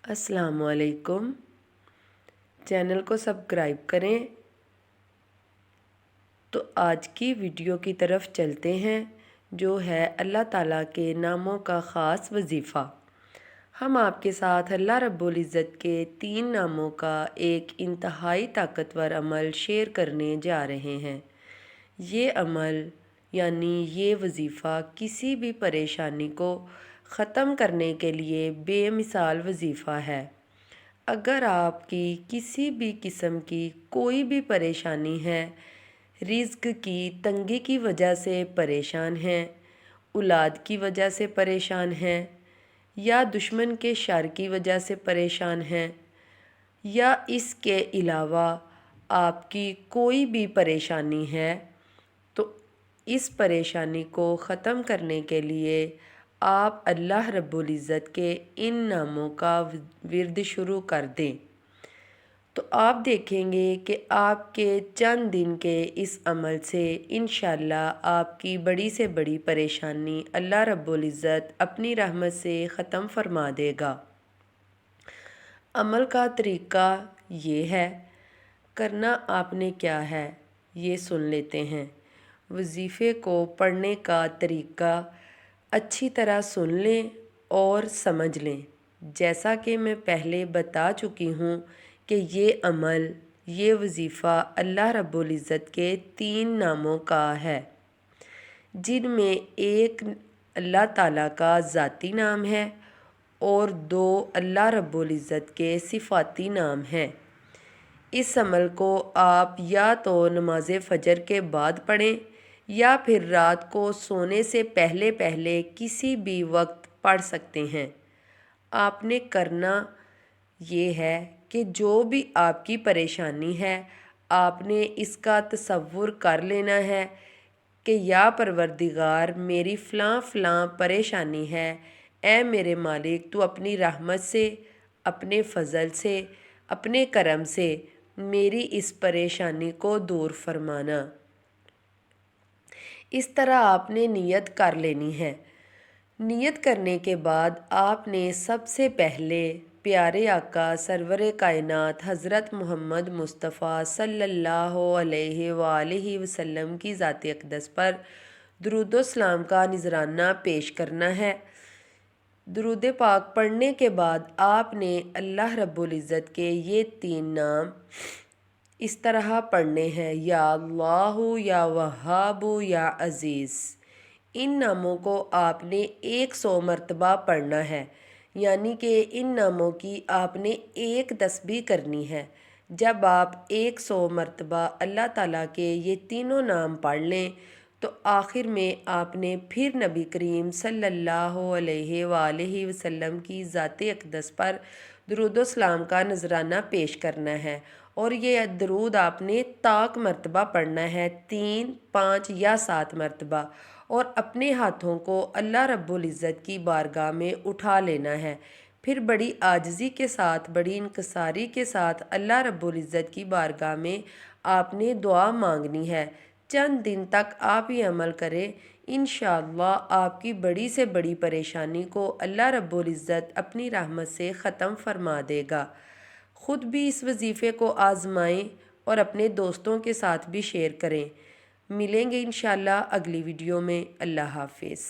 अस्सलाम वालेकुम। चैनल को सब्सक्राइब करें। तो आज की वीडियो की तरफ चलते हैं, जो है अल्लाह ताला के नामों का ख़ास वजीफ़ा। हम आपके साथ अल्लाह रब्बुल इज़्ज़त के 3 नामों का एक इंतहाई ताकतवर अमल शेयर करने जा रहे हैं। ये अमल यानी ये वजीफ़ा किसी भी परेशानी को ख़त्म करने के लिए बेमिसाल वजीफ़ा है। अगर आपकी किसी भी किस्म की कोई भी परेशानी है, रिज़्क की तंगी की वजह से परेशान हैं, औलाद की वजह से परेशान हैं, या दुश्मन के शर की वजह से परेशान हैं, या इसके अलावा आपकी कोई भी परेशानी है, तो इस परेशानी को ख़त्म करने के लिए आप अल्लाह रब्बुल इज़्ज़त के इन नामों का विर्द शुरू कर दें। तो आप देखेंगे कि आपके चंद दिन के इस अमल से इंशाअल्लाह आपकी बड़ी से बड़ी परेशानी अल्लाह रब्बुल इज़्ज़त अपनी रहमत से ख़त्म फरमा देगा। अमल का तरीका ये है, करना आपने क्या है ये सुन लेते हैं। वजीफ़े को पढ़ने का तरीका अच्छी तरह सुन लें और समझ लें। जैसा कि मैं पहले बता चुकी हूँ कि ये अमल, ये वजीफ़ा अल्लाह रब्बुल इज़्ज़त के 3 नामों का है, जिनमें एक अल्लाह ताला का ज़ाती नाम है और 2 अल्लाह रब्बुल इज़्ज़त के सिफ़ाती नाम हैं। इस अमल को आप या तो नमाज फ़जर के बाद पढ़ें या फिर रात को सोने से पहले पहले किसी भी वक्त पढ़ सकते हैं। आपने करना ये है कि जो भी आपकी परेशानी है, आपने इसका तसव्वुर कर लेना है कि या परवरदिगार मेरी फ़लाँ फ़लाँ परेशानी है, ऐ मेरे मालिक तू अपनी रहमत से, अपने फ़ज़ल से, अपने करम से मेरी इस परेशानी को दूर फरमाना। इस तरह आपने नियत कर लेनी है। नियत करने के बाद आपने सबसे पहले प्यारे आका सरवर कायनात हज़रत मोहम्मद मुस्तफ़ा सल्लल्लाहु अलैहि वसल्लम की ज़ात अक़दस पर दुरूद व सलाम का नज़राना पेश करना है। दुरूद पाक पढ़ने के बाद आपने अल्लाह रब्बुल इज़्ज़त के ये 3 नाम इस तरह पढ़ने हैं, या अल्लाहु, या वहाबु, या अज़ीज़। इन नामों को आपने 100 मरतबा पढ़ना है, यानी कि इन नामों की आपने एक तस्बीह करनी है। जब आप 100 मरतबा अल्लाह ताला के ये तीनों नाम पढ़ लें, तो आखिर में आपने फिर नबी करीम सल्लल्लाहु अलैहि वसल्लम की ज़ात अक़दस पर दुरूद व सलाम का नज़राना पेश करना है, और ये दरूद आपने ताक मरतबा पढ़ना है, 3, 5 या 7 मरतबा, और अपने हाथों को अल्लाह रब्बुल इज़्ज़त की बारगाह में उठा लेना है। फिर बड़ी आजिज़ी के साथ, बड़ी इनकसारी के साथ अल्लाह रब्बुल इज़्ज़त की बारगाह में आपने दुआ मांगनी है। चंद दिन तक आप ये अमल करें, इंशाअल्लाह आपकी बड़ी से बड़ी परेशानी को अल्लाह रब्बुल इज़्ज़त अपनी रहमत से ख़त्म फरमा देगा। ख़ुद भी इस वजीफ़े को आज़माएं और अपने दोस्तों के साथ भी शेयर करें। मिलेंगे इंशाअल्लाह अगली वीडियो में। अल्लाह हाफ़िज़।